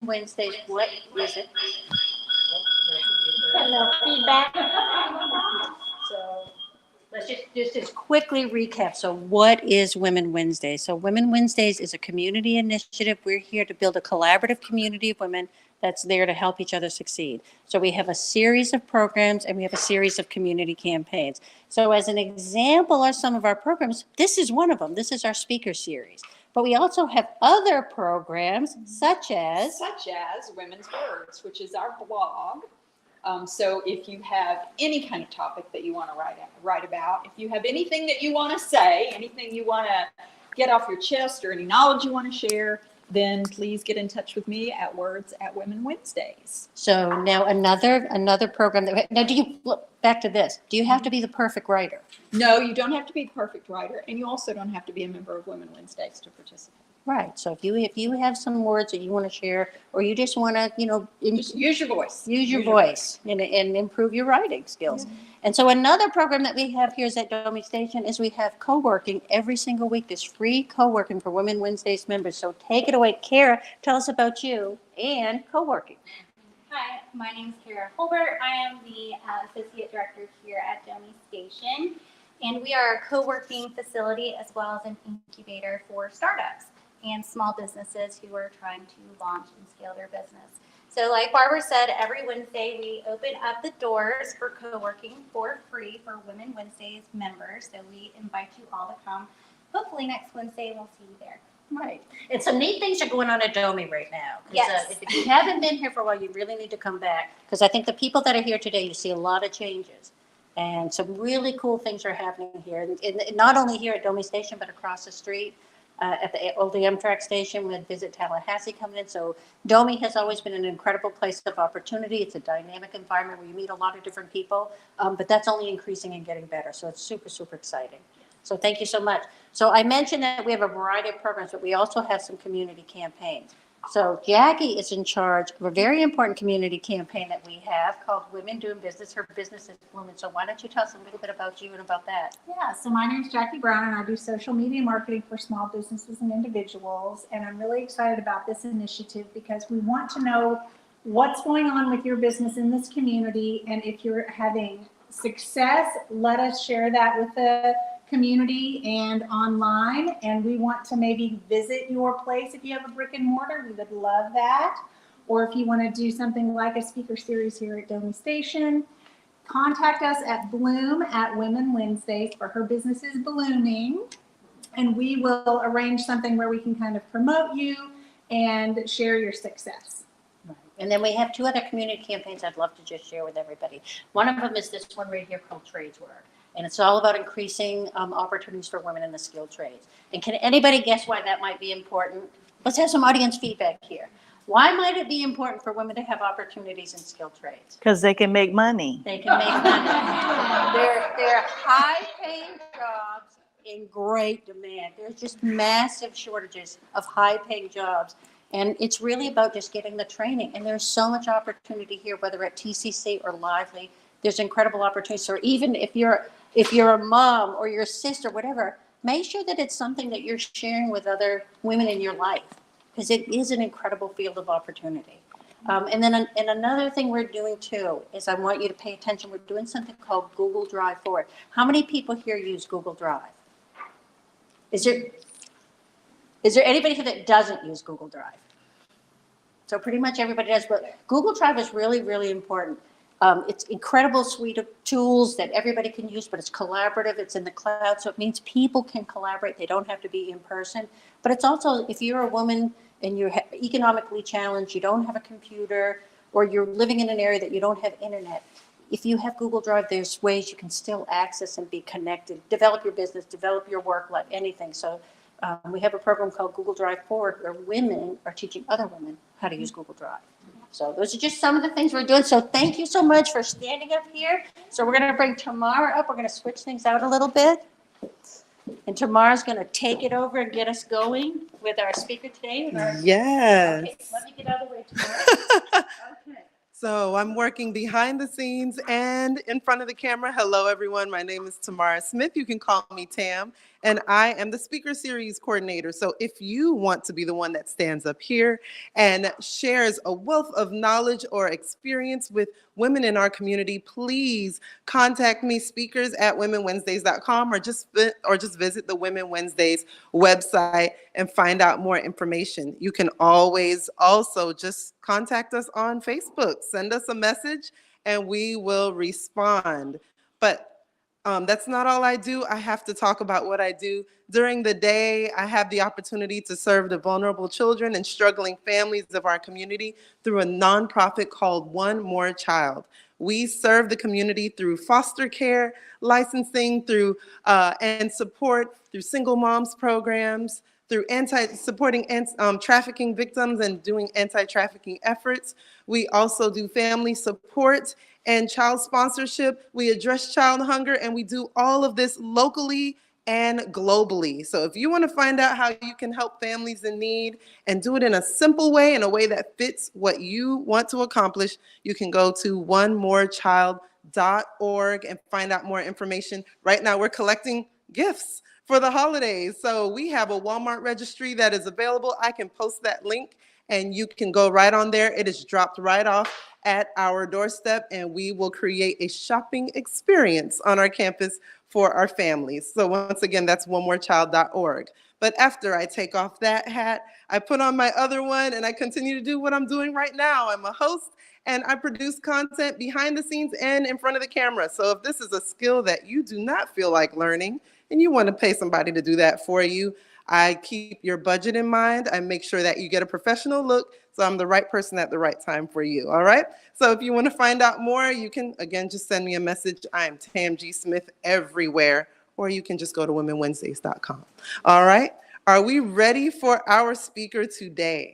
Wednesdays, what is it? Hello, feedback. So let's just quickly recap. So what is Women Wednesdays? So Women Wednesdays is a community initiative. We're here to build a collaborative community of women that's there to help each other succeed. So we have a series of programs and we have a series of community campaigns. So as an example of some of our programs, this is one of them. This is our speaker series. But we also have other programs such as Women's Words, which is our blog. So if you have any kind of topic that you want to write about, if you have anything that you want to say, anything you want to get off your chest or any knowledge you want to share, then please get in touch with me at Words at Women Wednesdays. So now another program that, now do you, look back to this, do you have to be the perfect writer? No, you don't have to be a perfect writer, and you also don't have to be a member of Women Wednesdays to participate. Right, so if you have some words that you want to share, or you just want to, Just use your voice. use your voice and improve your writing skills. Yeah. And so another program that we have here is at Domi Station is we have co-working every single week. There's free co-working for Women Wednesdays members. So take it away. Kara, tell us about you and co-working. Hi, my name is Kara Holbert. I am the Associate Director here at Domi Station, and we are a co-working facility as well as an incubator for startups and small businesses who are trying to launch and scale their business. So like Barbara said, every Wednesday we open up the doors for co-working for free for Women Wednesdays members. So we invite you all to come. Hopefully next Wednesday we'll see you there. Right. And some neat things are going on at Domi right now. Yes. If you haven't been here for a while, you really need to come back. Because I think the people that are here today, you see a lot of changes. And some really cool things are happening here. And not only here at Domi Station, but across the street. At the old Amtrak station with Visit Tallahassee coming in. So Domi has always been an incredible place of opportunity. It's a dynamic environment where you meet a lot of different people, but that's only increasing and getting better. So it's super, super exciting. So thank you so much. So I mentioned that we have a variety of programs, but we also have some community campaigns. So Jackie is in charge of a very important community campaign that we have called Women Doing Business. Her business is blooming. So why don't you tell us a little bit about you and about that? Yeah, so my name is Jackie Brown, and I do social media marketing for small businesses and individuals. And I'm really excited about this initiative because we want to know what's going on with your business in this community. And if you're having success, let us share that with the community and online. And we want to maybe visit your place if you have a brick and mortar. We would love that. Or if you want to do something like a speaker series here at Domi Station, contact us at Bloom at Women Wednesdays, for her business is blooming, and we will arrange something where we can kind of promote you and share your success. Right. And then we have two other community campaigns I'd love to just share with everybody. One of them is this one right here called Trades Work. And it's all about increasing opportunities for women in the skilled trades. And can anybody guess why that might be important? Let's have some audience feedback here. Why might it be important for women to have opportunities in skilled trades? Because they can make money. They can make money. They're high-paying jobs in great demand. There's just massive shortages of high-paying jobs. And it's really about just getting the training. And there's so much opportunity here, whether at TCC or Lively. There's incredible opportunities. Or even if you're a mom or your sister, whatever, make sure that it's something that you're sharing with other women in your life, because it is an incredible field of opportunity. And then another thing we're doing too is I want you to pay attention. We're doing something called Google Drive Forward. How many people here use Google Drive? Is there anybody here that doesn't use Google Drive? So pretty much everybody does, but Google Drive is really, really important. It's an incredible suite of tools that everybody can use, but it's collaborative, it's in the cloud, so it means people can collaborate. They don't have to be in person. But it's also, if you're a woman and you're economically challenged, you don't have a computer, or you're living in an area that you don't have internet, if you have Google Drive, there's ways you can still access and be connected, develop your business, develop your work life, anything. So we have a program called Google Drive Forward where women are teaching other women how to use Google Drive. So those are just some of the things we're doing. So thank you so much for standing up here. So we're going to bring Tamara up. We're going to switch things out a little bit. And Tamara's going to take it over and get us going with our speaker today. Yes. Okay, let me get out of the way, Tamara. Okay. So I'm working behind the scenes and in front of the camera. Hello, everyone. My name is Tamara Smith. You can call me Tam. and I am the speaker series coordinator. So if you want to be the one that stands up here and shares a wealth of knowledge or experience with women in our community, please contact me, speakers at womenwednesdays.com, or just visit the Women Wednesdays website and find out more information. You can always also just contact us on Facebook, send us a message, and we will respond. But that's not all I do. I have to talk about what I do. During the day, I have the opportunity to serve the vulnerable children and struggling families of our community through a nonprofit called One More Child. We serve the community through foster care, licensing, through and support through single moms programs, through supporting trafficking victims and doing anti-trafficking efforts. We also do family support and child sponsorship. We address child hunger, and we do all of this locally and globally. So if you want to find out how you can help families in need and do it in a simple way, in a way that fits what you want to accomplish, you can go to onemorechild.org and find out more information. Right now, we're collecting gifts for the holidays. So we have a Walmart registry that is available. I can post that link and you can go right on there. It is dropped right off at our doorstep, and we will create a shopping experience on our campus for our families. So once again, that's onemorechild.org. But after I take off that hat, I put on my other one and I continue to do what I'm doing right now. I'm a host and I produce content behind the scenes and in front of the camera. So if this is a skill that you do not feel like learning and you want to pay somebody to do that for you, I keep your budget in mind. I make sure that you get a professional look, so I'm the right person at the right time for you, all right? So if you want to find out more, you can, again, just send me a message. I am Tam G. Smith everywhere, or you can just go to womenwednesdays.com. All right? Are we ready for our speaker today?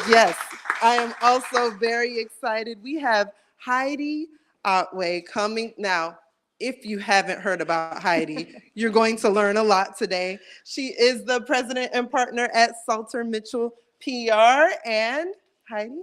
Yes, I am also very excited. We have Heidi Otway coming now. If you haven't heard about Heidi, you're going to learn a lot today. She is the president and partner at Salter Mitchell PR. And Heidi,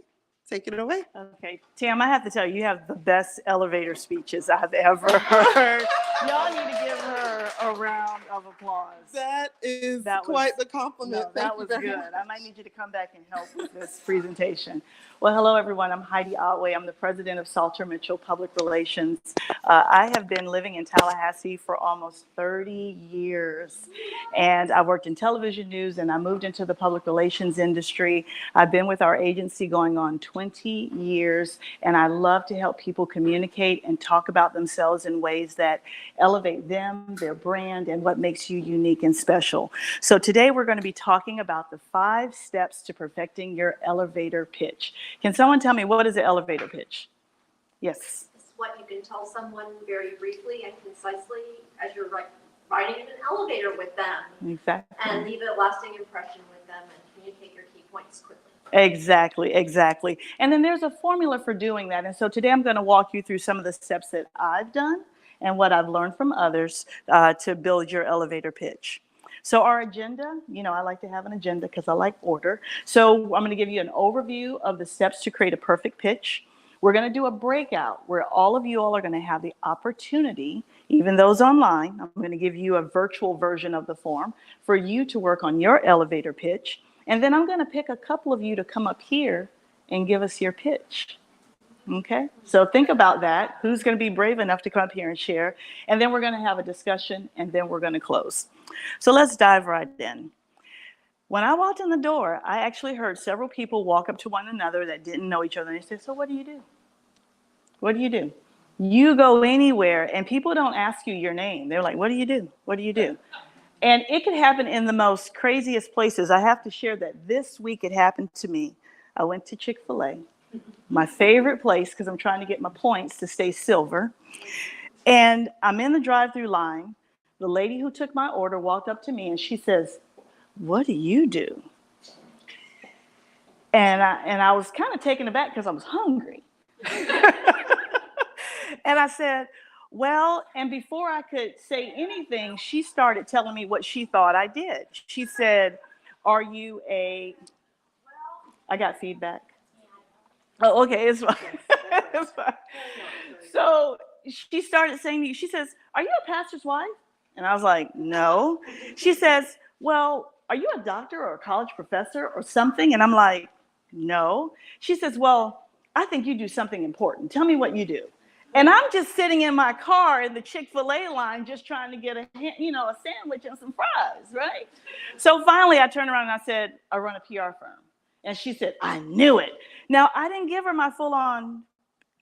take it away. Okay, Tam, I have to tell you, you have the best elevator speeches I've ever heard. Y'all need to give her a round of applause. That is quite the compliment. No, that was good. I might need you to come back and help with this presentation. Well, hello, everyone. I'm Heidi Otway. I'm the president of Salter Mitchell Public Relations. I have been living in Tallahassee for almost 30 years, and I worked in television news, and I moved into the public relations industry. I've been with our agency going on 20 years, and I love to help people communicate and talk about themselves in ways that elevate them, their brand, and what makes you unique and special. So today we're going to be talking about the 5 steps to perfecting your elevator pitch. Can someone tell me, what is an elevator pitch? Yes. It's what you can tell someone very briefly and concisely as you're riding in an elevator with them. Exactly. And leave a lasting impression with them and communicate your key points quickly. Exactly, exactly. And then there's a formula for doing that. And so today I'm going to walk you through some of the steps that I've done and what I've learned from others to build your elevator pitch. So our agenda, you know, I like to have an agenda because I like order. So I'm going to give you an overview of the steps to create a perfect pitch. We're going to do a breakout where all of you all are going to have the opportunity, even those online, I'm going to give you a virtual version of the form for you to work on your elevator pitch. And then I'm going to pick a couple of you to come up here and give us your pitch. Okay, so think about that. Who's going to be brave enough to come up here and share? And then we're going to have a discussion, and then we're going to close. So let's dive right in. When I walked in the door, I actually heard several people walk up to one another that didn't know each other. And they said, so what do you do? What do you do? You go anywhere, and people don't ask you your name. They're like, what do you do? What do you do? And it could happen in the most craziest places. I have to share that this week it happened to me. I went to Chick-fil-A. My favorite place, because I'm trying to get my points to stay silver. And I'm in the drive-through line. The lady who took my order walked up to me and she says, what do you do? And I was kind of taken aback because I was hungry. And I said, well, and before I could say anything, she started telling me what she thought I did. She said, are you I got feedback. Oh, okay, it's fine. It's fine. So she started saying to me, she says, are you a pastor's wife? And I was like, no. She says, well, are you a doctor or a college professor or something? And I'm like, no. She says, well, I think you do something important. Tell me what you do. And I'm just sitting in my car in the Chick-fil-A line just trying to get a sandwich and some fries, right? So finally I turned around and I said, I run a PR firm. And she said, I knew it. Now, I didn't give her my full-on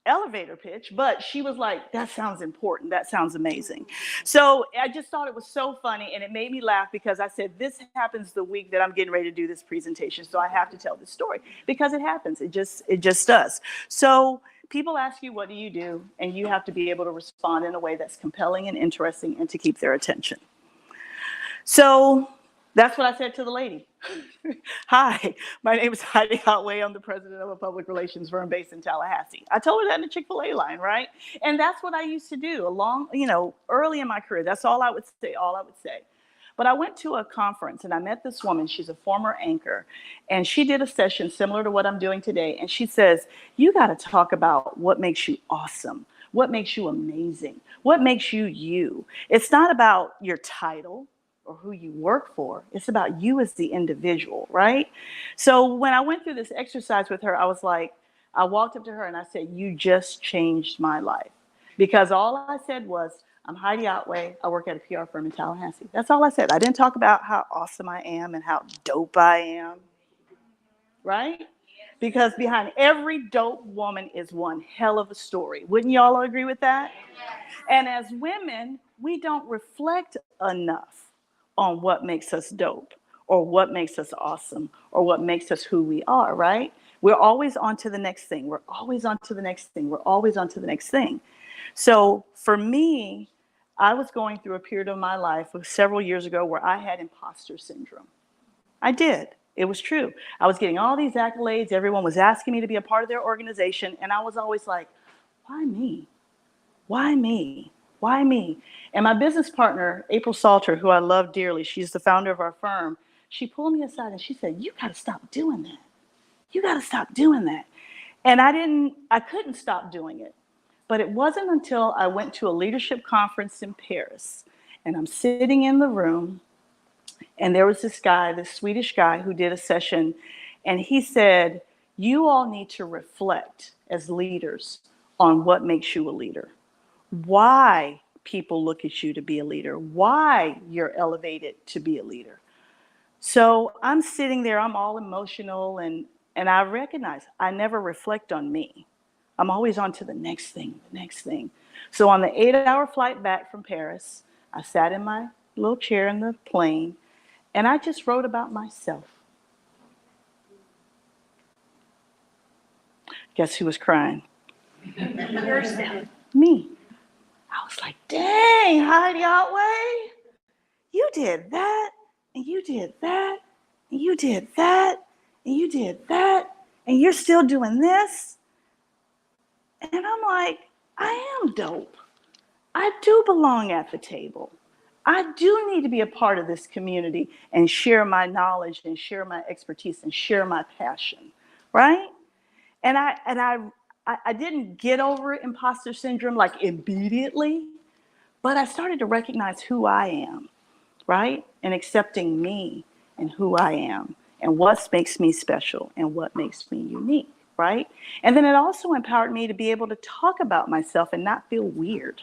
elevator pitch, but she was like, that sounds important. That sounds amazing. So I just thought it was so funny, and it made me laugh because I said, this happens the week that I'm getting ready to do this presentation, so I have to tell this story because it happens. It just does. So people ask you, what do you do? And you have to be able to respond in a way that's compelling and interesting and to keep their attention. So that's what I said to the lady. Hi, my name is Heidi Otway. I'm the president of a public relations firm based in Tallahassee. I told her that in the Chick-fil-A line, right? And that's what I used to do early in my career. That's all I would say. But I went to a conference and I met this woman. She's a former anchor. And she did a session similar to what I'm doing today. And she says, you got to talk about what makes you awesome, what makes you amazing, what makes you you. It's not about your title or who you work for. It's about you as the individual, right? So when I went through this exercise with her, I walked up to her and I said, you just changed my life. Because all I said was, I'm Heidi Otway. I work at a PR firm in Tallahassee. That's all I said. I didn't talk about how awesome I am and how dope I am, right? Because behind every dope woman is one hell of a story. Wouldn't y'all agree with that? And as women, we don't reflect enough on what makes us dope or what makes us awesome or what makes us who we are, right? We're always on to the next thing. We're always on to the next thing. We're always on to the next thing. So for me, I was going through a period of my life several years ago where I had imposter syndrome. I did. It was true. I was getting all these accolades. Everyone was asking me to be a part of their organization. And I was always like, why me? Why me? Why me? And my business partner, April Salter, who I love dearly, she's the founder of our firm, she pulled me aside and she said, you got to stop doing that. You got to stop doing that. And I couldn't stop doing it. But it wasn't until I went to a leadership conference in Paris and I'm sitting in the room and there was this Swedish guy who did a session and he said, you all need to reflect as leaders on what makes you a leader. Why people look at you to be a leader, why you're elevated to be a leader. So I'm sitting there, I'm all emotional, and I recognize I never reflect on me. I'm always on to the next thing, the next thing. So on the 8-hour flight back from Paris, I sat in my little chair in the plane, and I just wrote about myself. Guess who was crying? Yourself. Me. I was like, dang, Heidi Otway, you did that, and you did that, and you did that, and you did that, and you're still doing this. And I'm like, I am dope. I do belong at the table. I do need to be a part of this community and share my knowledge and share my expertise and share my passion, right? And I didn't get over imposter syndrome like immediately, but I started to recognize who I am, right? And accepting me and who I am and what makes me special and what makes me unique, right? And then it also empowered me to be able to talk about myself and not feel weird.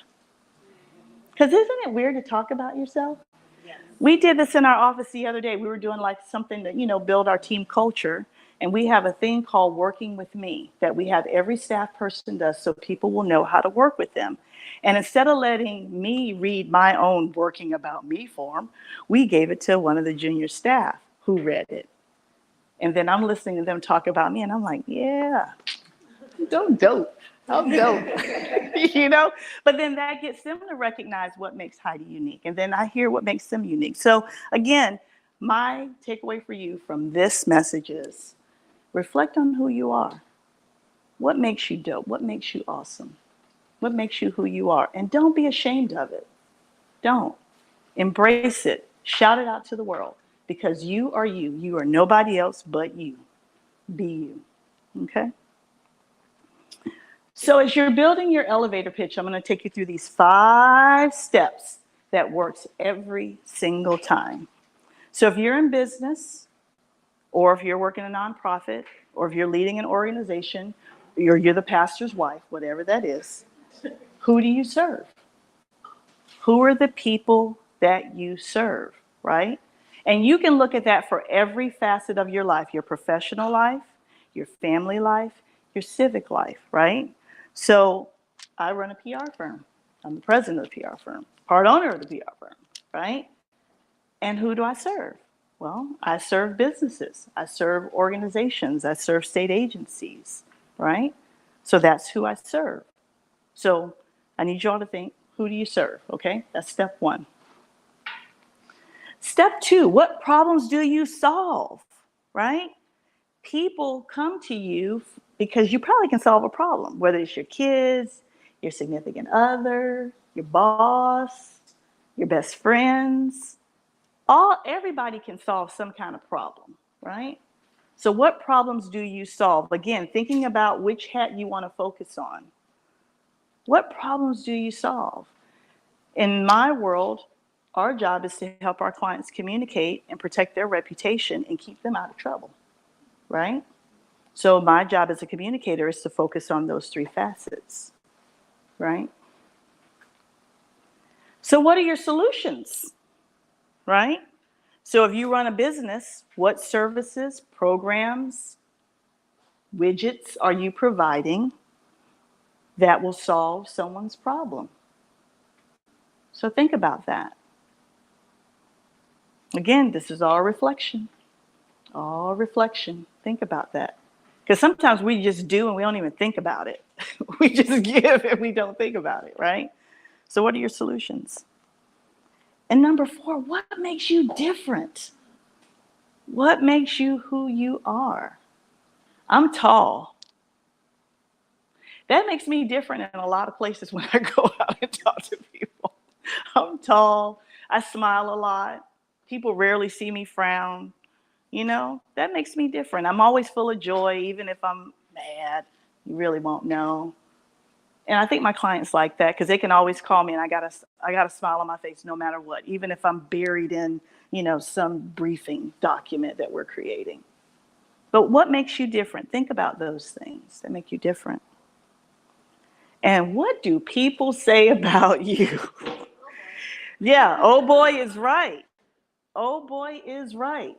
Because isn't it weird to talk about yourself? Yes. We did this in our office the other day. We were doing like something to, build our team culture. And we have a thing called Working With Me that we have every staff person does so people will know how to work with them. And instead of letting me read my own Working About Me form, we gave it to one of the junior staff who read it. And then I'm listening to them talk about me and I'm like, yeah, I'm dope. I'm dope. But then that gets them to recognize what makes Heidi unique. And then I hear what makes them unique. So again, my takeaway for you from this message is reflect on who you are. What makes you dope? What makes you awesome? What makes you who you are? And don't be ashamed of it. Don't. Embrace it. Shout it out to the world because you are you. You are nobody else but you. Be you. Okay? So as you're building your elevator pitch, I'm going to take you through these 5 steps that works every single time. So if you're in business, or if you're working a nonprofit, or if you're leading an organization, or you're the pastor's wife, whatever that is, who do you serve? Who are the people that you serve, right? And you can look at that for every facet of your life, your professional life, your family life, your civic life, right? So I run a PR firm. I'm the president of the PR firm, part owner of the PR firm, right? And who do I serve? Well, I serve businesses. I serve organizations. I serve state agencies, right? So that's who I serve. So I need you all to think, who do you serve? Okay, that's step one. Step two, what problems do you solve, right? People come to you because you probably can solve a problem, whether it's your kids, your significant other, your boss, your best friends. Everybody can solve some kind of problem, right? So what problems do you solve? Again, thinking about which hat you want to focus on. What problems do you solve? In my world, our job is to help our clients communicate and protect their reputation and keep them out of trouble, right? So my job as a communicator is to focus on those three facets, right? So what are your solutions, right? So if you run a business, what services, programs, widgets are you providing that will solve someone's problem? So think about that. Again, this is all reflection. All reflection. Think about that. Because sometimes we just do and we don't even think about it. We just give and we don't think about it, right? So what are your solutions? And number 4, what makes you different? What makes you who you are? I'm tall. That makes me different in a lot of places when I go out and talk to people. I'm tall. I smile a lot. People rarely see me frown. You know, that makes me different. I'm always full of joy, even if I'm mad. You really won't know. And I think my clients like that because they can always call me and I got a smile on my face no matter what, even if I'm buried in, some briefing document that we're creating. But what makes you different? Think about those things that make you different. And what do people say about you? Yeah, oh boy is right. Oh boy is right.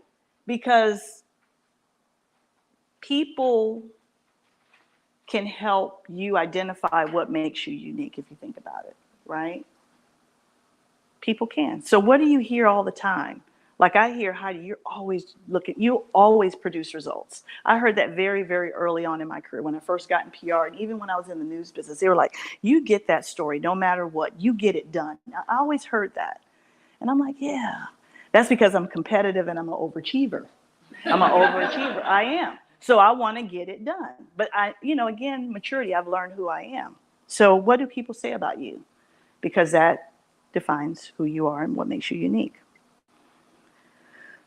Because people can help you identify what makes you unique if you think about it, right? People can. So what do you hear all the time? Like I hear, Heidi, you always produce results. I heard that very, very early on in my career when I first got in PR and even when I was in the news business, they were like, you get that story no matter what, you get it done. I always heard that. And I'm like, yeah, that's because I'm competitive and I'm an overachiever. I am. So I want to get it done. But again, maturity, I've learned who I am. So what do people say about you? Because that defines who you are and what makes you unique.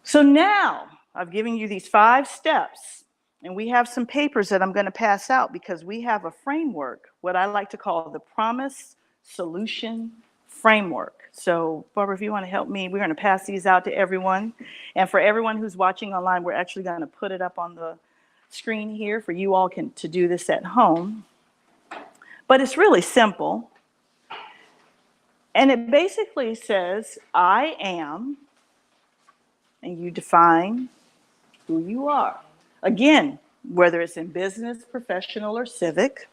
So now I've given you these 5 steps, and we have some papers that I'm going to pass out because we have a framework, what I like to call the Promise Solution Framework. So Barbara, if you want to help me, we're going to pass these out to everyone. And for everyone who's watching online, we're actually going to put it up on the screen here for you all to do this at home. But it's really simple. And it basically says, I am, and you define who you are. Again, whether it's in business, professional, or civic.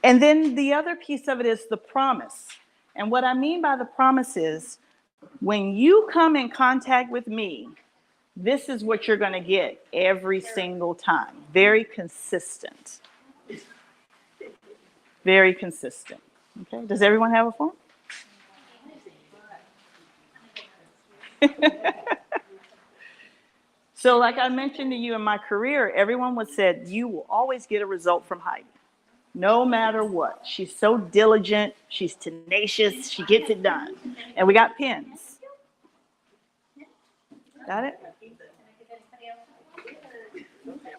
And then the other piece of it is the promise. And what I mean by the promise is, when you come in contact with me, this is what you're going to get every single time. Very consistent. Very consistent. Okay, does everyone have a form? So like I mentioned to you in my career, everyone would say, you will always get a result from Heidi, no matter what. She's so diligent, she's tenacious, she gets it done. And we got pens. Got it?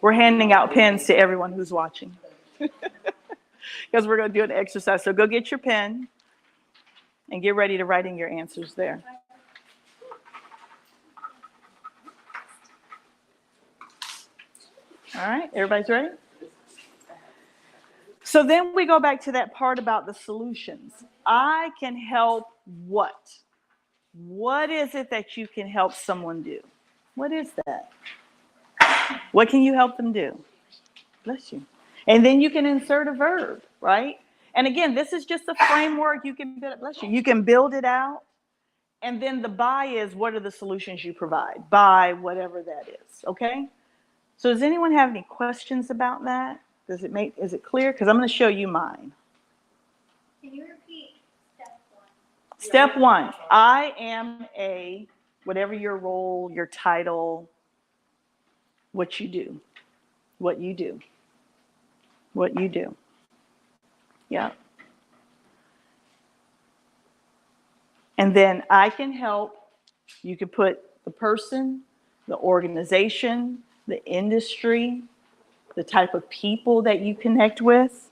We're handing out pens to everyone who's watching. Because we're going to do an exercise. So go get your pen. And get ready to write in your answers there. All right, everybody's ready? So then we go back to that part about the solutions. I can help what? What is it that you can help someone do? What is that? What can you help them do? Bless you. And then you can insert a verb, right? And again, this is just a framework you can build. Bless you. You can build it out. And then the by is, what are the solutions you provide? By whatever that is, okay? So does anyone have any questions about that? Is it clear? Because I'm going to show you mine. Can you repeat step 1? Step 1, I am a, whatever your role, your title, what you do, what you do, what you do. Yeah. And then I can help. You could put the person, the organization, the industry, the type of people that you connect with,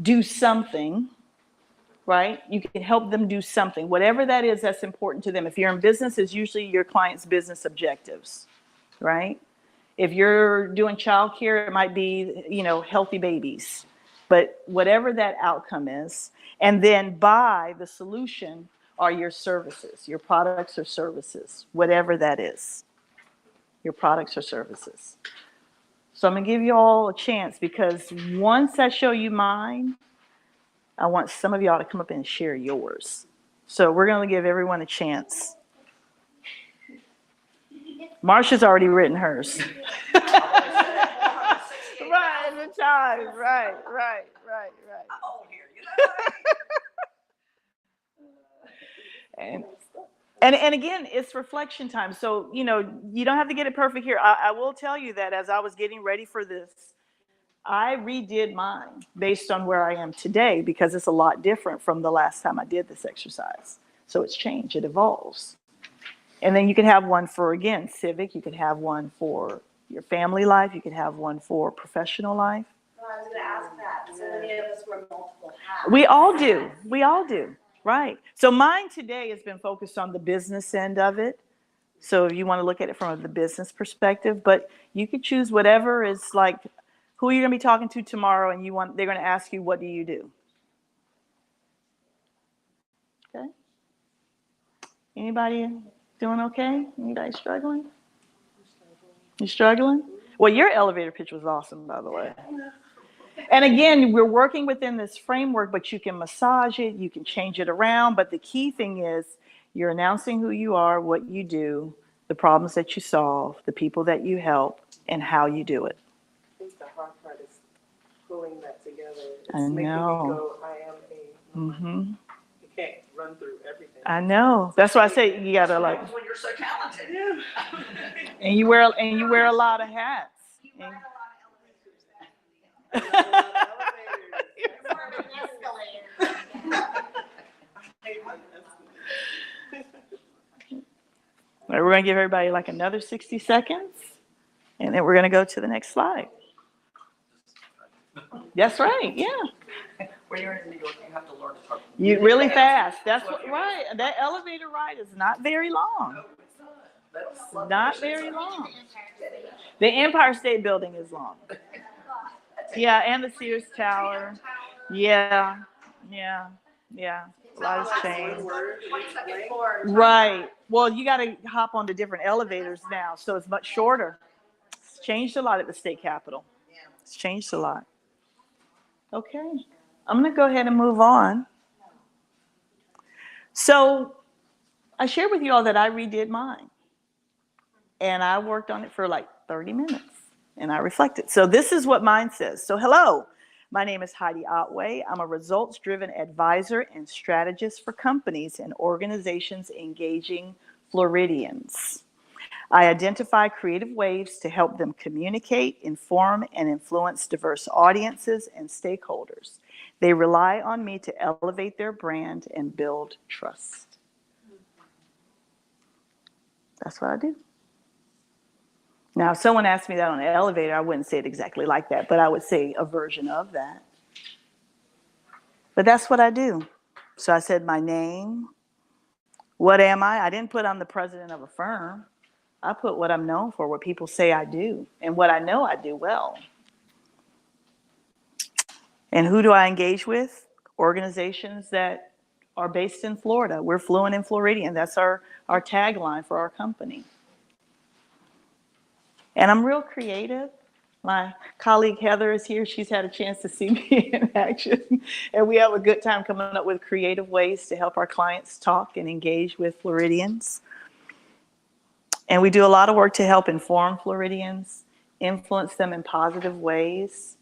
do something, right? You can help them do something, whatever that is that's important to them. If you're in business, it's usually your client's business objectives, right? If you're doing childcare, it might be, healthy babies, but whatever that outcome is. And then by the solution are your services, your products or services, whatever that is, your products or services. So I'm going to give you all a chance, because once I show you mine, I want some of y'all to come up and share yours. So we're going to give everyone a chance. Marsha's already written hers. Right, the time. Right. I'm old here, And again, it's reflection time. So, you don't have to get it perfect here. I will tell you that as I was getting ready for this, I redid mine based on where I am today, because it's a lot different from the last time I did this exercise. So it's changed, it evolves. And then you can have one for, again, civic. You could have one for your family life. You could have one for professional life. I was going to ask that. So many of us wear multiple hats. We all do. Right. So mine today has been focused on the business end of it. So if you want to look at it from the business perspective, but you could choose whatever is like, who you're going to be talking to tomorrow, and they're going to ask you, what do you do? Okay. Anybody doing okay? Anybody struggling? You struggling? Well, your elevator pitch was awesome, by the way. And again, we're working within this framework, but you can massage it, you can change it around. But the key thing is you're announcing who you are, what you do, the problems that you solve, the people that you help, and how you do it. I think the hard part is pulling that together. It's I making know. me go, I am a. Mm-hmm. You can't run through everything. I know. That's why I say you gotta like. When you're so talented. Yeah. And you wear a lot of hats. You ride a lot of elevators. More of an escalator. All right, we're going to give everybody like another 60 seconds, and then we're going to go to the next slide. That's right, yeah. When you're in New York, you have to learn to talk. You really fast. That's what, right. That elevator ride is not very long. Not very long. The Empire State Building is long. Yeah, and the Sears Tower. Yeah. A lot has changed. 22nd floor. Right. Well, you got to hop onto different elevators now, so it's much shorter. It's changed a lot at the state capitol. It's changed a lot. Okay. I'm going to go ahead and move on. So I shared with you all that I redid mine. And I worked on it for like 30 minutes. And I reflected. So this is what mine says. So hello, my name is Heidi Otway. I'm a results-driven advisor and strategist for companies and organizations engaging Floridians. I identify creative ways to help them communicate, inform, and influence diverse audiences and stakeholders. They rely on me to elevate their brand and build trust. That's what I do. Now, if someone asked me that on an elevator, I wouldn't say it exactly like that, but I would say a version of that. But that's what I do. So I said my name. What am I? I didn't put I'm the president of a firm. I put what I'm known for, what people say I do, and what I know I do well. And who do I engage with? Organizations that are based in Florida. We're fluent in Floridian. That's our tagline for our company. And I'm real creative. My colleague Heather is here. She's had a chance to see me in action. And we have a good time coming up with creative ways to help our clients talk and engage with Floridians. And we do a lot of work to help inform Floridians, influence them in positive ways.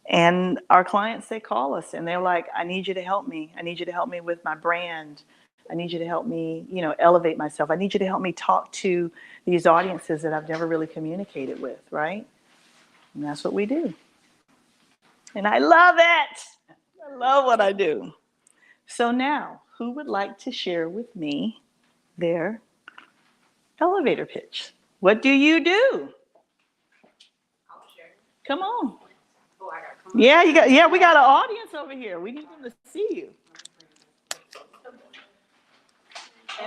And our clients, they call us and they're like, I need you to help me. I need you to help me with my brand. I need you to help me, elevate myself. I need you to help me talk to these audiences that I've never really communicated with, right? And that's what we do. And I love it. I love what I do. So now, who would like to share with me their elevator pitch? What do you do? I'll share. Come on. Oh, I gotta come Yeah, we got an audience over here. We need them to see you.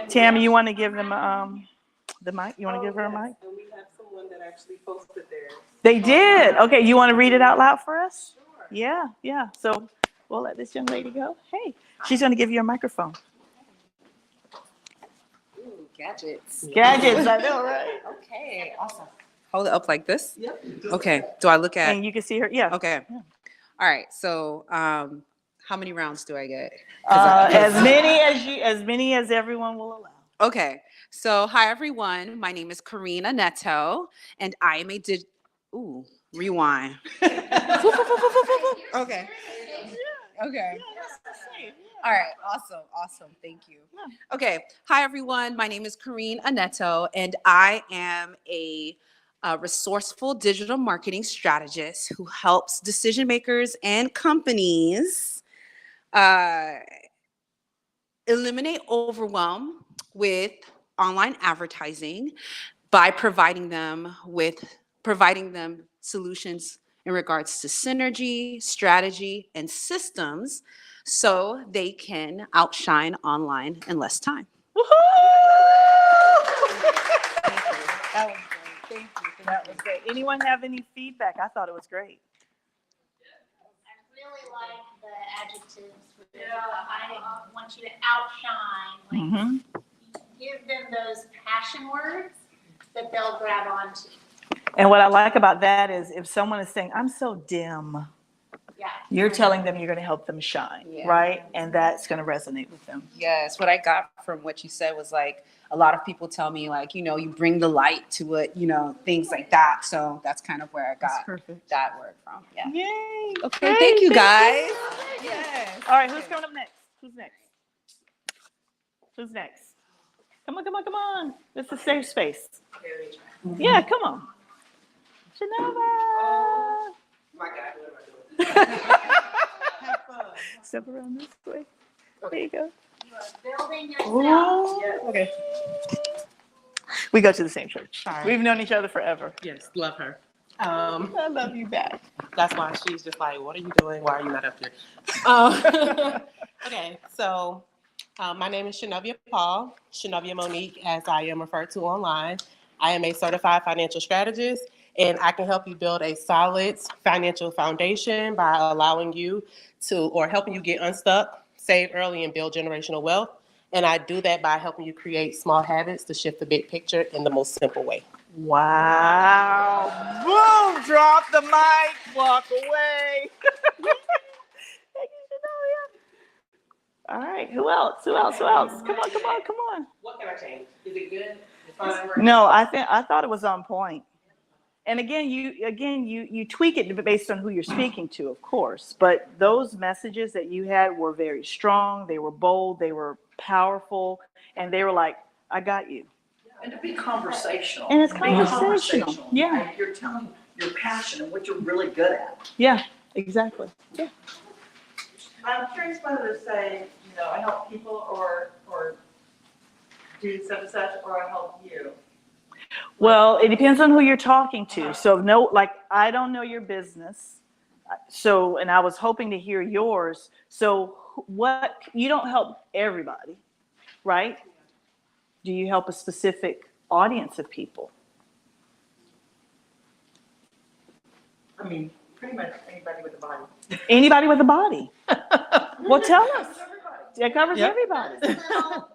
Tammy, you want to give them the mic? You want to give her a mic? And we have someone that actually posted theirs. They did. Okay, you want to read it out loud for us? Sure. Yeah. So we'll let this young lady go. Hey, she's going to give you a microphone. Ooh, gadgets. Gadgets, I know, right? Okay, awesome. Hold it up like this? Yep. Okay, do I look at? And you can see her. Yeah. Okay. Yeah. All right, so how many rounds do I get? As many as everyone will allow. Okay, so hi everyone. My name is Karina Neto, and I am a Ooh, rewind. Okay. Okay. All right, awesome. Thank you. Okay, hi everyone. My name is Karine Aneto, and I am a resourceful digital marketing strategist who helps decision makers and companies eliminate overwhelm with online advertising by providing them solutions in regards to synergy, strategy, and systems so they can outshine online in less time. Woohoo! That was great. Thank you. That was great. Anyone have any feedback? I thought it was great. I really like the adjectives. I want you to outshine. Give them those passion words that they'll grab onto. And what I like about that is if someone is saying, I'm so dim, Yeah. you're telling them you're going to help them shine, Yeah. right? And that's going to resonate with them. Yes, what I got from what you said was like a lot of people tell me like, you bring the light to it, things like that. So that's kind of where I got Perfect. that word from. Yeah. Yay. Okay, Great. thank you guys. Yes. All right, who's coming up next? Who's next? Come on. This is a safe space. Yeah, come on. Shanova. My God, what am I doing? Have fun. Step around this way. There you go. You are building yourself. Ooh. Okay. We go to the same church. Sorry. We've known each other forever. Yes, love her. I love you back. That's why she's just like, what are you doing? Why are you not up here? Okay, so my name is Shanavia Paul, Shanavia Monique, as I am referred to online. I am a certified financial strategist, and I can help you build a solid financial foundation by allowing you to, or helping you get unstuck, save early, and build generational wealth. And I do that by helping you create small habits to shift the big picture in the most simple way. Wow. Boom. Drop the mic. Walk away. Thank you, Shanoia. All right. Who else? Come on. What can I change? Is it good? It's fine? No, I thought it was on point. And again, you tweak it based on who you're speaking to, of course. But those messages that you had were very strong. They were bold. They were powerful. And they were like, I got you. And to be conversational. And it's Be conversational. Yeah. Like, you're telling your passion and what you're really good at. Yeah, exactly. Yeah. I'm curious whether to say, I help people or do such and such, or I help you. Well, it depends on who you're talking to. So I don't know your business. So, and I was hoping to hear yours. So what, you don't help everybody, right? Do you help a specific audience of people? I mean, pretty much anybody with a body. Anybody with a body? Well, tell us. It covers Yep. everybody. Those little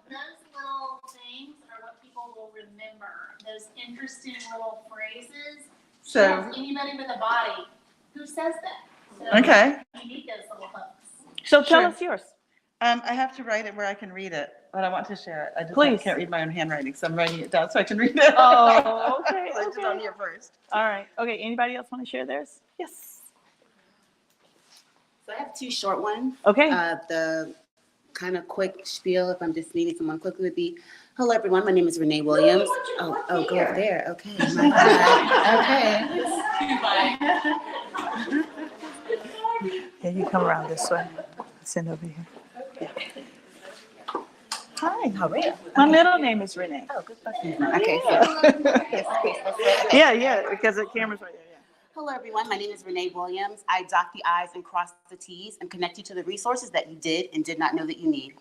things are what people will remember. Those interesting little phrases. So, Yes, anybody with a body who says that. So okay. you need those little hooks. So tell Sure. us yours. I have to write it where I can read it, but I want to share it. I just Please. can't read my own handwriting, so I'm writing it down so I can read it. Oh, okay, I did it on okay. here first. All right. Okay. Anybody else want to share theirs? Yes. So I have two short ones. Okay. The kind of quick spiel, if I'm just meeting someone quickly, would be, hello everyone, my name is Renee Williams. Oh, go over there. Okay. My God. Okay. Yeah, you come around this way. Send over here. Yeah. Hi. How are you? My middle name is Renee. Oh, good question. Okay. Yeah, because the camera's right there. Yeah. Hello everyone, my name is Renee Williams. I dot the I's and cross the T's and connect you to the resources that you did and did not know that you need.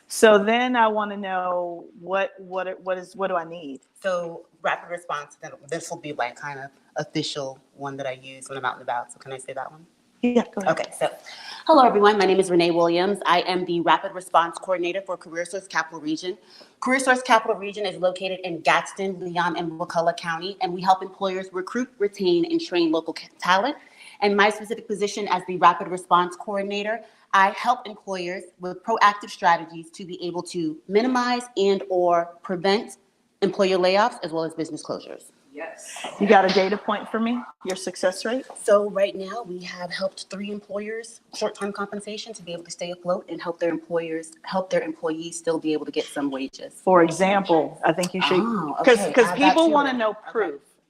So then I want to know what do I need? So rapid response, this will be like kind of official one that I use when I'm out and about. So can I say that one? Yeah, go ahead. Okay, so hello everyone, my name is Renee Williams. I am the Rapid Response Coordinator for Career Source Capital Region. Career Source Capital Region is located in Gadsden, Leon, and Wakulla County, and we help employers recruit, retain, and train local talent. And my specific position as the Rapid Response Coordinator, I help employers with proactive strategies to be able to minimize and or prevent employer layoffs as well as business closures. Yes. You got a data point for me? Your success rate? So right now we have helped 3 employers short-term compensation to be able to stay afloat and help their employees still be able to get some wages. For example, I think you should, Oh, because okay. Add that people to want to it. know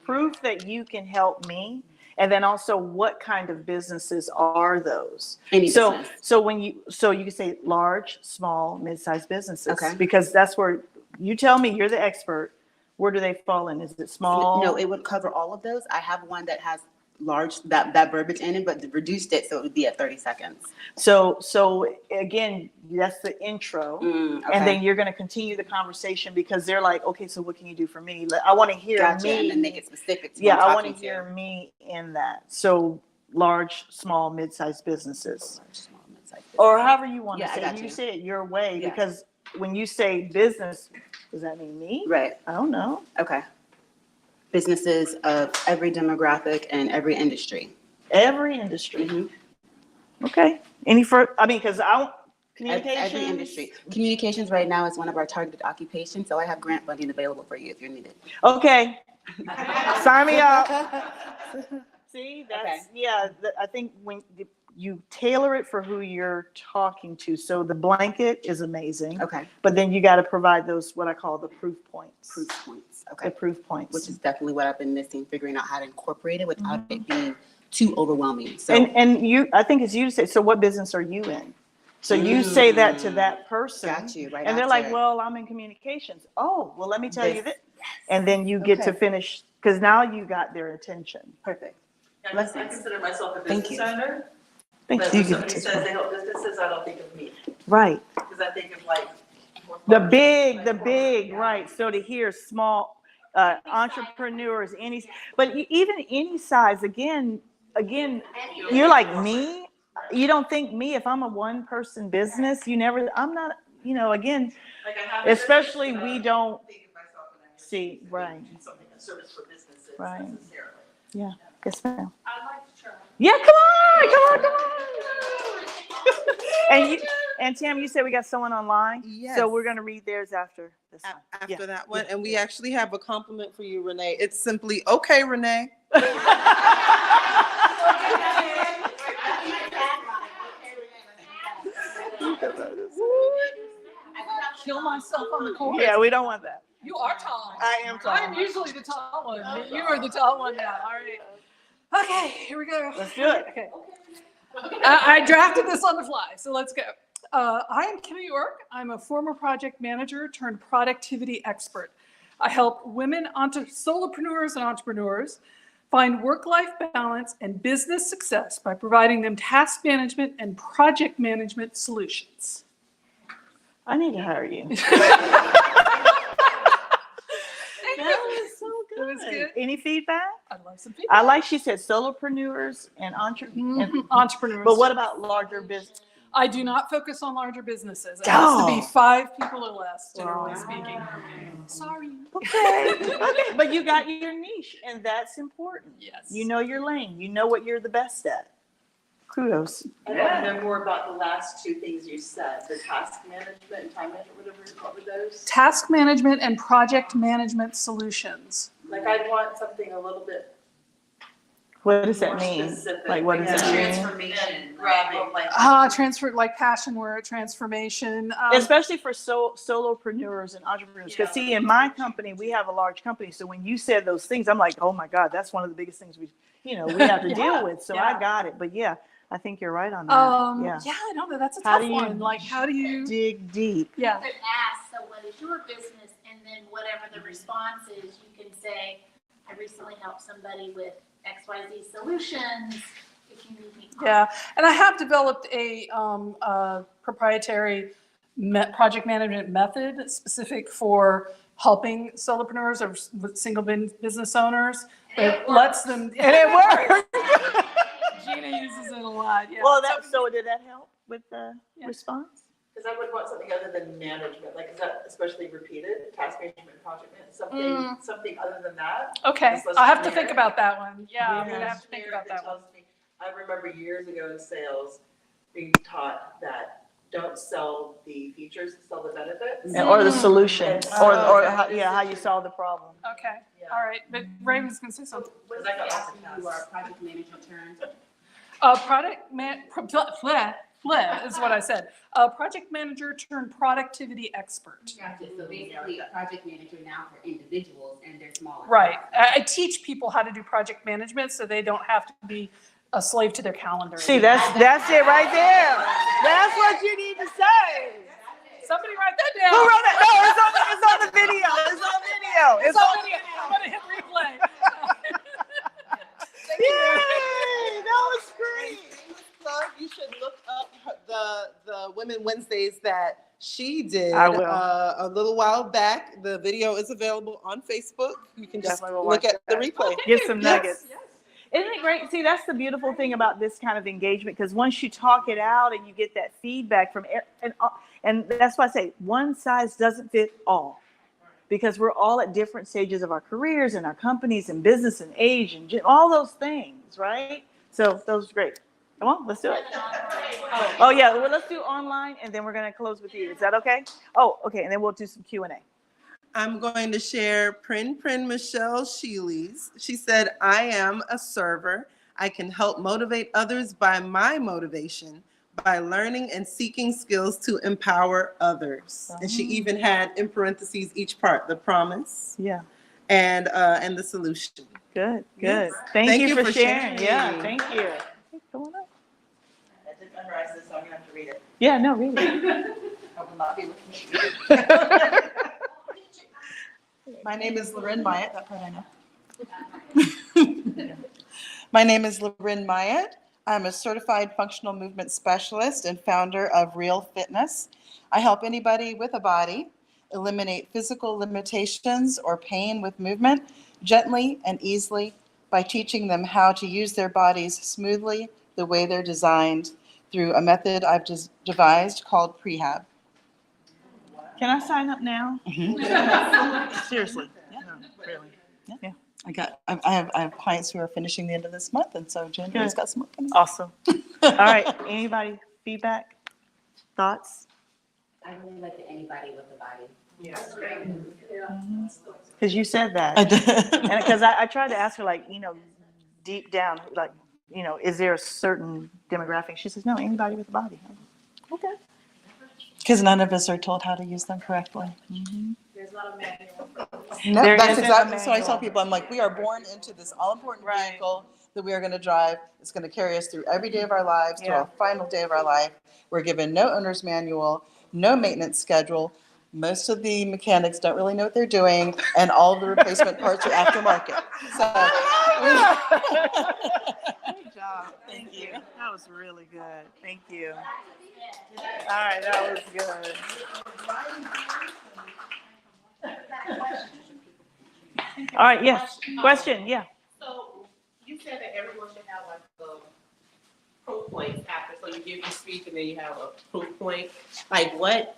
proof that you can help me. And then also what kind of businesses are those? Any So business. so you can say large, small, mid-sized businesses. Okay. Because that's where you tell me, you're the expert. Where do they fall in? Is it small? No, it would cover all of those. I have one that has large, that verbiage in it, but reduced it so it would be at 30 seconds. So again, that's the intro. Okay. And then you're going to continue the conversation because they're like, okay, so what can you do for me? I want to hear Gotcha, me. and then make it specific to Yeah, what I'm I want to talking hear me in that. So large, small, mid-sized businesses. Small, mid-sized Or business. however you want to Yeah, I say got it. You you. say it your way Yeah. because when you say business, does that mean me? Right, I don't know. okay. Businesses of every demographic and every industry. Every industry. Mhm. Okay. Because communications. Every industry. Communications right now is one of our targeted occupations, so I have grant funding available for you if you're needed. Okay. Sign me up. See, that's, Okay. I think when you tailor it for who you're talking to. So the blanket is amazing. Okay, But then you got to provide those, what I call the proof points. proof points, The okay. proof points. Which is definitely what I've been missing, figuring out how to incorporate it without it being too overwhelming, so. And you, I think it's you to say, so what business are you in? So you say that to that person. Got you, right And they're after. like, well, I'm in communications. Oh, well, let me tell you This- this. And then you get to Okay. finish, because now you got their attention. Perfect. I Blessings. consider myself a Thank business you. owner, Thank but you. when somebody says they help businesses, I don't think of me, Right. because I think of like. The big, right. So to hear small entrepreneurs, but even any size, again, you're like me. You don't think me if I'm a one person business, I'm not, again, Like I have a especially business, but we I don't think of myself when I see, right. do something, a service for businesses Right. necessarily. Yeah. Yes, ma'am. I'd like to try. Yeah, come on. And Tam, you said we got someone online? Yes. So we're going to read theirs after this one. After Yeah. that one. Yeah. And we actually have a compliment for you, Renee. It's simply, okay, Renee. Kill myself on the course. Yeah, we don't want that. You are tall. I am tall. I'm usually the tall one, but you are the tall one now. All right. Okay, here we go. Let's do it. Okay. I drafted this on the fly, so let's go. I am Kim York. I'm a former project manager turned productivity expert. I help women solopreneurs and entrepreneurs find work-life balance and business success by providing them task management and project management solutions. I need to hire you. That was so good. That was good. Any feedback? I'd love some feedback. I like she said solopreneurs and Entrepreneurs. But what about larger business? I do not focus on larger businesses. It has to be 5 people or less, generally speaking. Sorry. Okay. Okay. But you got your niche, and that's important. Yes. You know your lane. You know what you're the best at. Kudos. I'd like to know more about the last 2 things you said, the task management and time management, what were those? Task management and project management solutions. Like I'd want something a little bit What does more that mean? specific. Like, what does Like that mean? transformation, grabbing, like. Transfer, like passion word, transformation. Especially for solopreneurs and entrepreneurs. Because see, in my company, we have a large company. So when you said those things, I'm like, oh my God, that's one of the biggest things we have to deal with. So I got it. But yeah, I think you're right on that. Yeah, I don't know. That's a How tough do you one. Like, how do you dig deep? Yeah. You could ask, so what is your business? And then whatever the response is, you can say, I recently helped somebody with XYZ solutions. If you need me. Yeah, and I have developed a proprietary project management method specific for helping solopreneurs or single business owners. It lets them, and it works. Gina uses it a lot. Yeah. Well, so did that help with the response? Because I would want something other than management, like is that especially repeated, task management, project management, something other than that? Okay, Just less I'll have to generic? think about that one. Yeah, I'm Yeah. gonna have to think about that one. Tells me- I remember years ago in sales being taught that don't sell the features, sell the benefits. Or the solution, And or so- how you solve the problem. Okay, all right, but Raven's gonna say something. Because I got lots of You tasks. are project management terms. Is what I said. Project manager turned productivity expert. Gotcha. So basically, a project manager now for individuals and their smaller. Right. I teach people how to do project management so they don't have to be a slave to their calendar. See, that's it right there. That's what you need to say. Somebody write that down. Who wrote that? No, it's on the video. It's on video. It's on video. I'm gonna hit replay. Yay! That was great. You should look up the Women Wednesdays that she did I will. a little while back. The video is available on Facebook. You can just Definitely will look watch at the replay. Get some nuggets. Isn't it great? See, that's the beautiful thing about this kind of engagement, because once you talk it out and you get that feedback from, and that's why I say one size doesn't fit all, because we're all at different stages of our careers and our companies and business and age and all those things, right? So that was great. Come on, let's do it. Oh yeah, well, let's do online, and then we're gonna close with you. Is that okay? Oh, okay, and then we'll do some Q&A. I'm going to share Prin Michelle Sheely's. She said, I am a server. I can help motivate others by my motivation, by learning and seeking skills to empower others. And she even had in parentheses each part, the promise and the solution. Good. Yes. Thank you for sharing. Yeah, thank you. Come on up. I didn't memorize this, so I'm gonna have to read it. Yeah, no, really. I will not be looking at you. My name is Loren Myatt, that part I know. My name is Loren Myatt. I'm a certified functional movement specialist and founder of Real Fitness. I help anybody with a body eliminate physical limitations or pain with movement gently and easily by teaching them how to use their bodies smoothly the way they're designed through a method I've devised called prehab. Can I sign up now? Seriously. Yeah. No, really. Yeah. I have clients who are finishing the end of this month, and so January's got some more coming. Awesome. All right. Anybody feedback? Thoughts? I really like the anybody with the body. Yes. Because you said that. I did. And because I tried to ask her, like, deep down, like, is there a certain demographic? She says, no, anybody with a body. Okay. Because none of us are told how to use them correctly. There's not a manual. No, There that's isn't a exactly, so I manual. tell people, I'm like, we are born into this all-important vehicle that we are going to drive. It's going to carry us through every day of our lives to our final day of our life. We're given no owner's manual, no maintenance schedule. Most of the mechanics don't really know what they're doing, and all of the replacement parts are aftermarket. So, Good job. Thank you. That was really good. Thank you. All right, that was good. All right, yes. Question, yeah. So you said that everyone should have like a proof point after, so you give your speech and then you have a proof point. Like what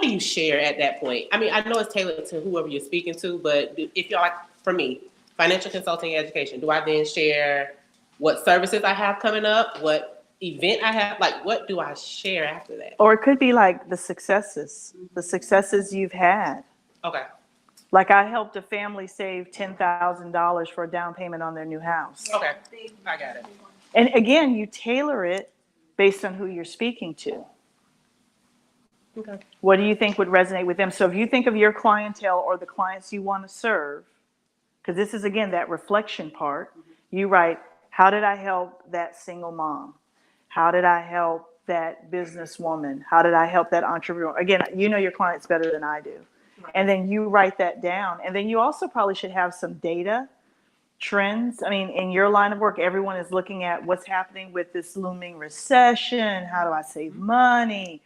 do you share at that point? I mean, I know it's tailored to whoever you're speaking to, but if you're like, for me, financial consulting education, do I then share what services I have coming up, what event I have, like what do I share after that? Or it could be like the successes you've had. Okay. Like I helped a family save $10,000 for a down payment on their new house. Okay, I got it. And again, you tailor it based on who you're speaking to. Okay. What do you think would resonate with them? So if you think of your clientele or the clients you want to serve, because this is, again, that reflection part, you write, how did I help that single mom? How did I help that businesswoman? How did I help that entrepreneur? Again, you know your clients better than I do. And then you write that down. And then you also probably should have some data, trends. I mean, in your line of work, everyone is looking at what's happening with this looming recession. How do I save money?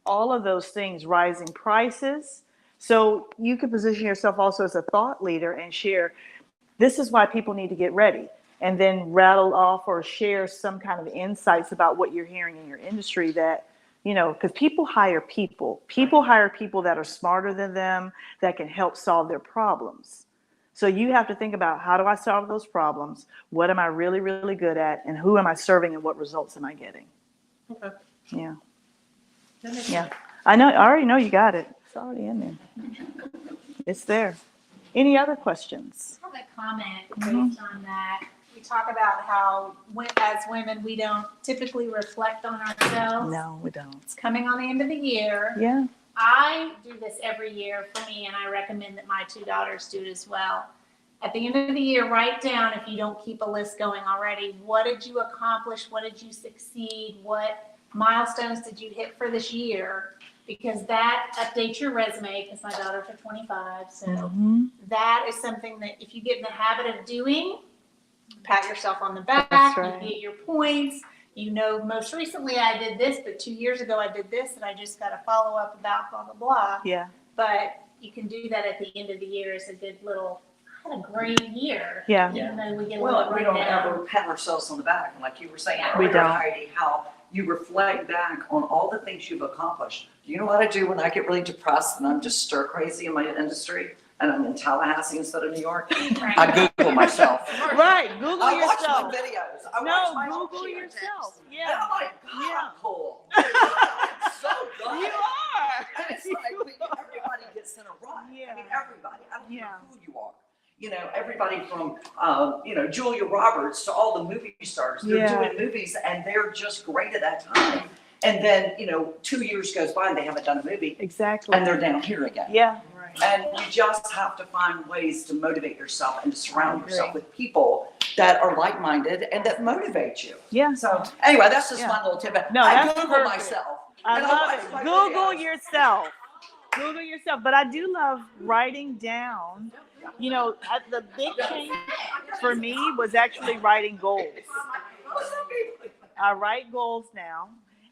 All of those things, rising prices. So you could position yourself also as a thought leader and share, this is why people need to get ready. And then rattle off or share some kind of insights about what you're hearing in your industry that, you know, because people hire people. People hire people that are smarter than them, that can help solve their problems. So you have to think about, how do I solve those problems? What am I really, really good at? And who am I serving and what results am I getting? Okay. Yeah. Yeah. I know, I already know you got it. It's already in there. It's there. Any other questions? I have a comment based on that. We talk about how as women, we don't typically reflect on ourselves. No, we don't. It's coming on the end of the year. Yeah. I do this every year for me, and I recommend that my two daughters do it as well. At the end of the year, write down, if you don't keep a list going already, what did you accomplish? What did you succeed? What milestones did you hit for this year? Because that updates your resume, because my daughters are 25. So that is something that if you get in the habit of doing, pat yourself on the back, right. You get your points. You know, most recently I did this, but 2 years ago I did this, and I just got a follow up about blah, blah, blah. Yeah. But you can do that at the end of the year as a good little, I had a great year. Yeah. Even though we get a Well, little we don't rundown. ever pat ourselves on the back, and like you were saying We earlier, don't. Heidi, how you reflect back on all the things you've accomplished. Do you know what I do when I get really depressed and I'm just stir crazy in my industry and I'm in Tallahassee instead of New York? I Google myself. Right. Google I watch yourself. my videos. I No, watch my own Google share yourself. tapes. Yeah. And I'm like, God, Yeah. I'm cool. I'm so good. You are. And it's like, everybody gets in a rut. Yeah. I mean, everybody. I don't Yeah. care who you are. You know, everybody from, Julia Roberts to all the movie stars. They're Yeah. doing movies and they're just great at that time. And then, 2 years goes by and they haven't done a movie Exactly. and they're down here again. Yeah. And you just have to find ways to motivate yourself and to surround yourself with people that are like-minded and that motivate you. Yeah. So anyway, that's just Yeah. my little tip. No, I that's Google perfect. myself. I and love watch it. my Google videos. yourself. Google yourself. But I do love writing down. You know, the big change for me was actually writing goals. I write goals now,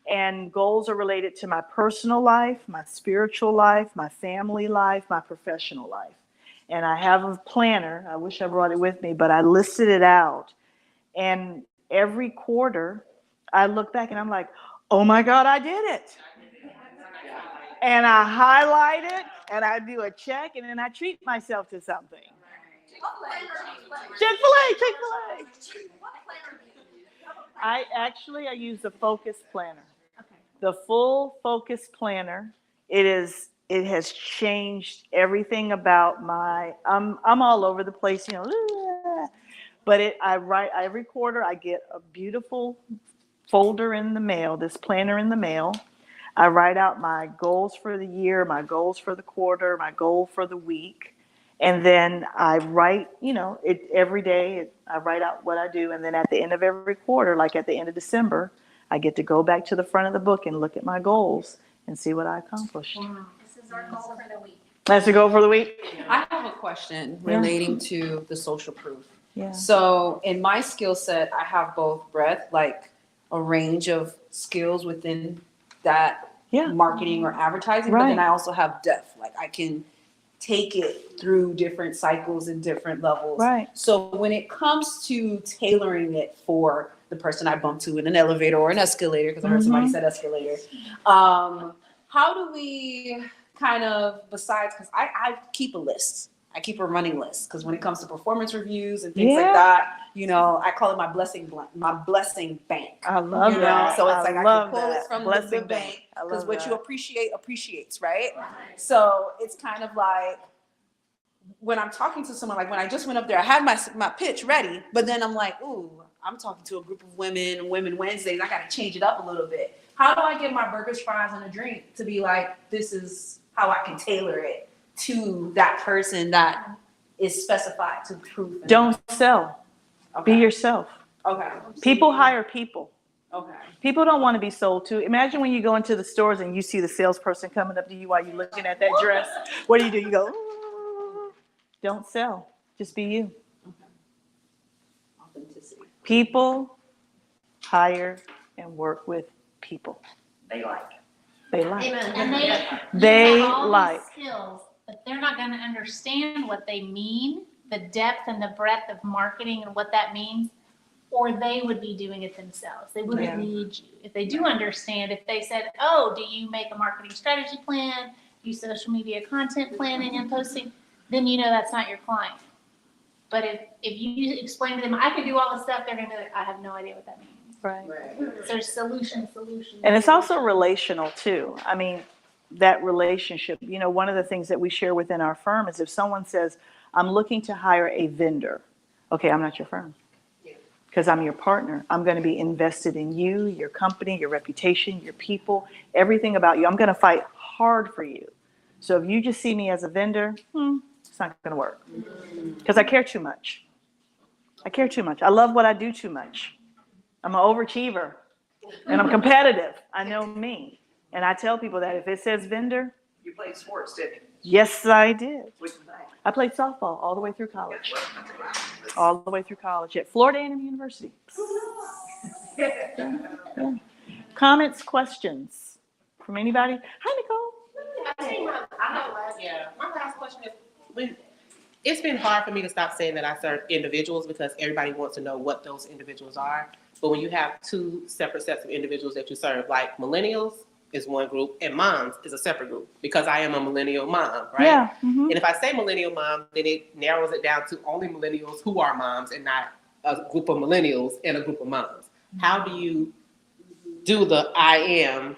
and goals are related to my personal life, my spiritual life, my family life, my professional life. And I have a planner. I wish I brought it with me, but I listed it out. And every quarter, I look back and I'm like, oh my God, I did it. And I highlight it, and I do a check, and then I treat myself to something. Chick-fil-A. I use the Focus Planner. The full Focus Planner. It has changed everything about I'm all over the place, but I write every quarter. I get a beautiful folder in the mail, this planner in the mail. I write out my goals for the year, my goals for the quarter, my goal for the week. And then I write, it every day. I write out what I do. And then at the end of every quarter, like at the end of December, I get to go back to the front of the book and look at my goals and see what I accomplished. This is our goal for the week. That's the goal for the week? I have a question Yeah. relating to the social proof. Yeah. So in my skill set, I have both breadth, like a range of skills within that Yeah. marketing or advertising, but then Right. I also have depth. Like I can take it through different cycles and different levels. Right. So when it comes to tailoring it for the person I bump to in an elevator or an escalator, because I heard somebody said escalator, how do we kind of, besides, because I keep a list. I keep a running list because when it comes to performance reviews and things like Yeah. that, you know, I call it my blessing bank. I love You know, that. so it's like I love can pull that. it from Blessing the bank I because love what you that. appreciate appreciates, right? So it's kind of like when I'm talking to someone, like when I just went up there, I had my pitch ready, but then I'm like, ooh, I'm talking to a group of women Wednesdays. I got to change it up a little bit. How do I get my burgers, fries, and a drink to be like, this is how I can tailor it to that person that is specified to proof? Don't sell. Okay. Be yourself. Okay. People hire people. Okay. People don't want to be sold to. Imagine when you go into the stores and you see the salesperson coming up to you while you're looking at that dress. What do? You go, "Ooh." Don't sell. Just be you. Authenticity. People hire and work with people. They like. They like. And They have all like. these skills, but they're not gonna understand what they mean, the depth and the breadth of marketing and what that means, or they would be doing it themselves. They wouldn't Yeah. need you. If they do understand, if they said, oh, do you make a marketing strategy plan, do social media content planning and posting, then you know that's not your client. But if you explain to them, I can do all the stuff, they're gonna be like, I have no idea what that means. Right. So there's solution. And it's also relational too. I mean, that relationship, you know, one of the things that we share within our firm is if someone says, I'm looking to hire a vendor. Okay, I'm not your firm. Because I'm your partner. I'm going to be invested in you, your company, your reputation, your people, everything about you. I'm going to fight hard for you. So if you just see me as a vendor, it's not going to work. Because I care too much. I care too much. I love what I do too much. I'm an overachiever. And I'm competitive. I know me. And I tell people that if it says vendor, You played sports, didn't you? yes, I did. Which was that? I played softball all the way through college. All the way through college at Florida A&M University. Yeah. Comments, questions from anybody? Hi, Nicole. My last question is, it's been hard for me to stop saying that I serve individuals because everybody wants to know what those individuals are. But when you have two separate sets of individuals that you serve, like millennials is one group and moms is a separate group because I am a millennial mom, right? Yeah. Mm-hmm. And if I say millennial mom, then it narrows it down to only millennials who are moms and not a group of millennials and a group of moms. How do you do the I am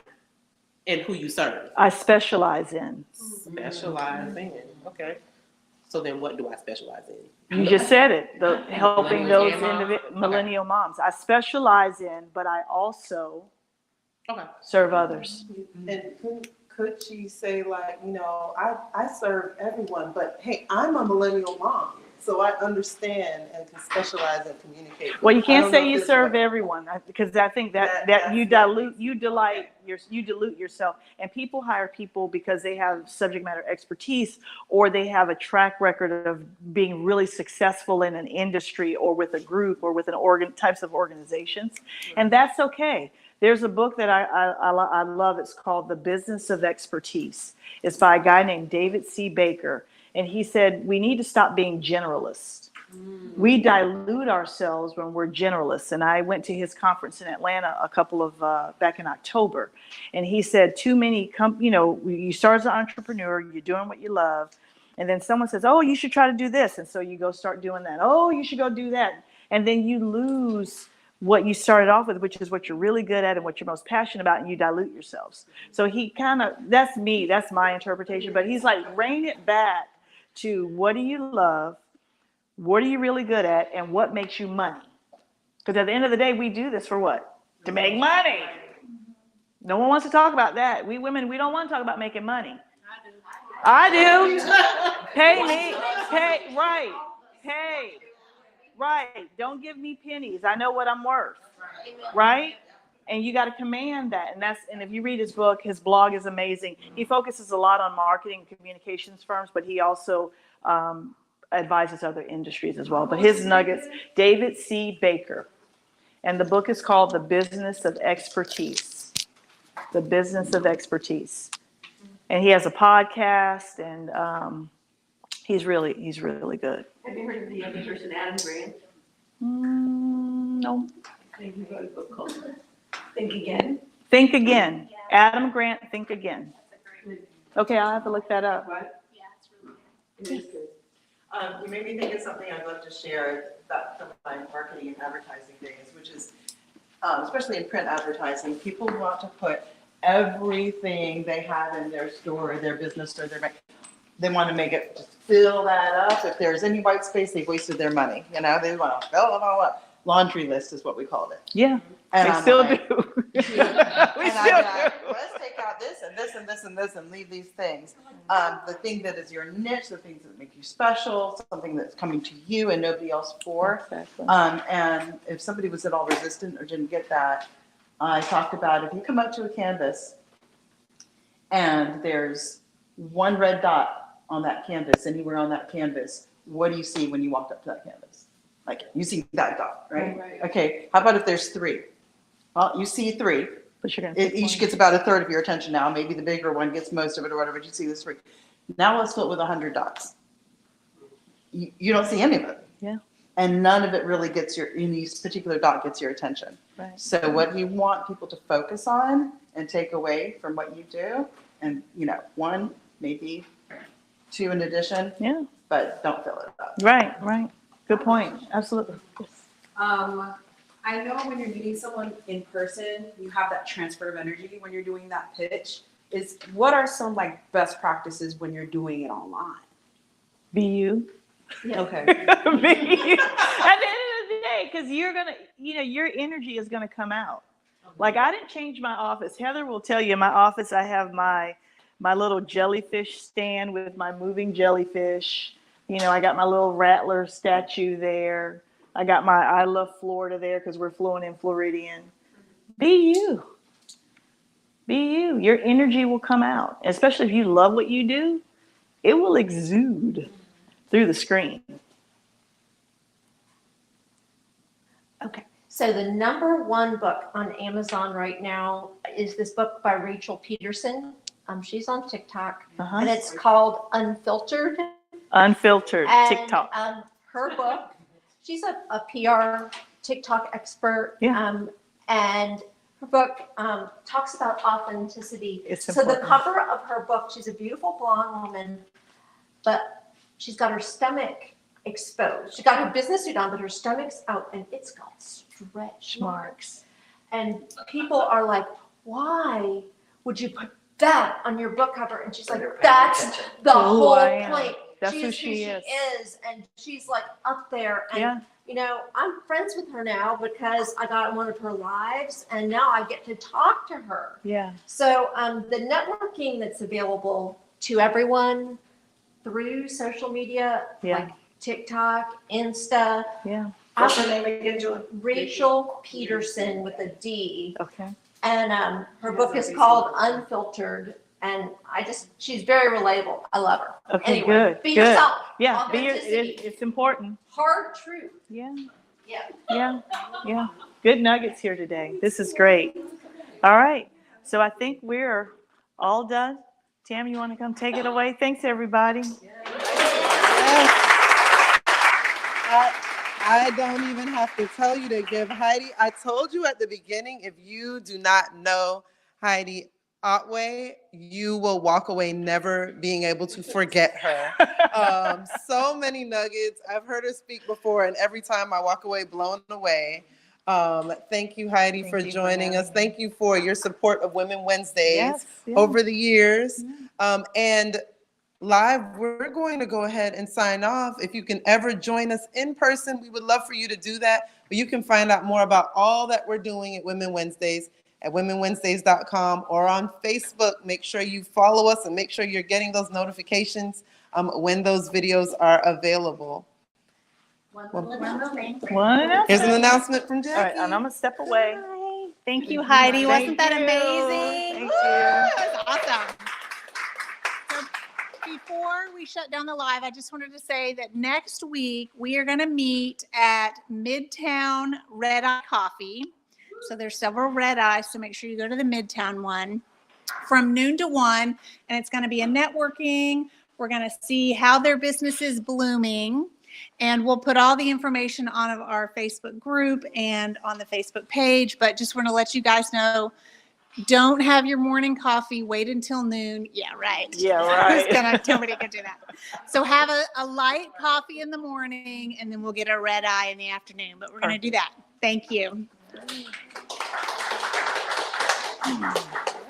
and who you serve? I specialize in. Specialize in. Okay. So then what do I specialize in? You just said it, the helping those Millennial mom? millennial moms. I specialize in, but I also serve others. And could she say like, you know, I serve everyone, but hey, I'm a millennial mom, so I understand and can specialize and communicate. Well, you I can't don't say know if you there's serve like- everyone because I think that you dilute yourself. And people hire people because they have subject matter expertise or they have a track record of being really successful in an industry or with a group or with types of organizations, and that's okay. There's a book that I love. It's called The Business of Expertise. It's by a guy named David C. Baker. And he said, we need to stop being generalists. We dilute ourselves when we're generalists. And I went to his conference in Atlanta back in October. And he said, too many, you start as an entrepreneur, you're doing what you love. And then someone says, oh, you should try to do this. And so you go start doing that. Oh, you should go do that. And then you lose what you started off with, which is what you're really good at and what you're most passionate about, and you dilute yourselves. So he that's my interpretation, but he's like, rein it back to what do you love, what are you really good at, and what makes you money? Because at the end of the day, we do this for what? To make money. No one wants to talk about that. We women, we don't want to talk about making money. I do. Pay me. Pay, right. Pay. Right. Don't give me pennies. I know what I'm worth. Right? And you got to command that. And if you read his book, his blog is amazing. He focuses a lot on marketing and communications firms, but he also advises other industries as well. But his nuggets, David C. Baker. And the book is called The Business of Expertise. The Business of Expertise. And he has a podcast, and he's really good. Have you heard of the other person, Adam Grant? No. He wrote a book called Think Again. Think Again. Adam Grant, Think Again. Okay, I'll have to look that up. What? Yeah, it's really good. It is good. You made me think of something I'd love to share about some of my marketing and advertising days, which is, especially in print advertising, people want to put everything they have in their store, or their business, or they want to make it, just fill that up. If there's any white space, they've wasted their money. You know, they want to fill it all up. Laundry list is what we called it. Yeah, And they I'm still like, do. and still I'm do. like, let's take out this and this and this and this and leave these things. The thing that is your niche, the things that make you special, something that's coming to you and nobody else for. Exactly. And if somebody was at all resistant or didn't get that, I talked about if you come up to a canvas and there's one red dot on that canvas, anywhere on that canvas, what do you see when you walk up to that canvas? Like, you see that dot, right? Right. Okay, how about if there's three? Well, you see three. But you're gonna It pick each one. gets about a third of your attention now. Maybe the bigger one gets most of it or whatever, but you see the three. Now let's flip with 100 dots. You don't see any of it. Yeah. And none of it really gets any particular dot gets your attention. Right. So what you want people to focus on and take away from what you do, and one, maybe two in addition, Yeah. but don't fill it up. Right. Good point. Absolutely. I know when you're meeting someone in person, you have that transfer of energy when you're doing that pitch. What are some best practices when you're doing it online? Be you. Okay. Be you. At the end of the day, because you're gonna, your energy is gonna come out. Like, I didn't change my office. Heather will tell you, in my office, I have my little jellyfish stand with my moving jellyfish. I got my little Rattler statue there. I got my I Love Florida there because we're fluent in Floridian. Be you. Be you. Your energy will come out. Especially if you love what you do, it will exude through the screen. Okay, so the #1 book on Amazon right now is this book by Rachel Peterson. She's on TikTok, and it's called Unfiltered. Unfiltered And, TikTok. Her book, she's a PR TikTok expert. Yeah. And her book talks about authenticity. It's so the important. cover of her book, she's a beautiful blonde woman, but she's got her stomach exposed. She got her business suit on, but her stomach's out and it's got stretch marks. And people are like, why would you put that on your book cover? And she's like, that's the whole point. That's She who is she is. and she's like up there. And Yeah. I'm friends with her now because I got on one of her lives, and now I get to talk to her. Yeah. So the networking that's available to everyone through social media, Yeah. like TikTok, Insta. Yeah. What's her name again, Julie? Rachel Peterson with a D. Okay. And her book is called Unfiltered. And she's very relatable. I love her. Okay, Anyway, good. Be good. yourself. Yeah, Authenticity. it's important. Hard truth. Yeah. Yeah. Yeah. Good nuggets here today. This is great. All right. So I think we're all done. Tam, you want to come take it away? Thanks, everybody. I don't even have to tell you to give Heidi. I told you at the beginning, if you do not know Heidi Otway, you will walk away never being able to forget her. So many nuggets. I've heard her speak before, and every time I walk away blown away. Thank you, Heidi, for joining us. Thank you for your support of Women Wednesdays over the years. And live, we're going to go ahead and sign off. If you can ever join us in person, we would love for you to do that. But you can find out more about all that we're doing at Women Wednesdays at womenwednesdays.com or on Facebook. Make sure you follow us and make sure you're getting those notifications when those videos are available. One little thing. One announcement. Here's an announcement from Jackie. All right, and I'm going to step away. Thank you, Heidi. Thank Wasn't that you. amazing? Thank you. That was awesome. So before we shut down the live, I just wanted to say that next week we are going to meet at Midtown Red Eye Coffee. So there's several red eyes, so make sure you go to the Midtown one from noon to 1, and it's going to be a networking. We're going to see how their business is blooming, and we'll put all the information on our Facebook group and on the Facebook page. But just want to let you guys know, don't have your morning coffee, wait until noon. Yeah, right. Yeah, right. Nobody can do that. So have a light coffee in the morning, and then we'll get a red eye in the afternoon. But we're going to do that. Thank you.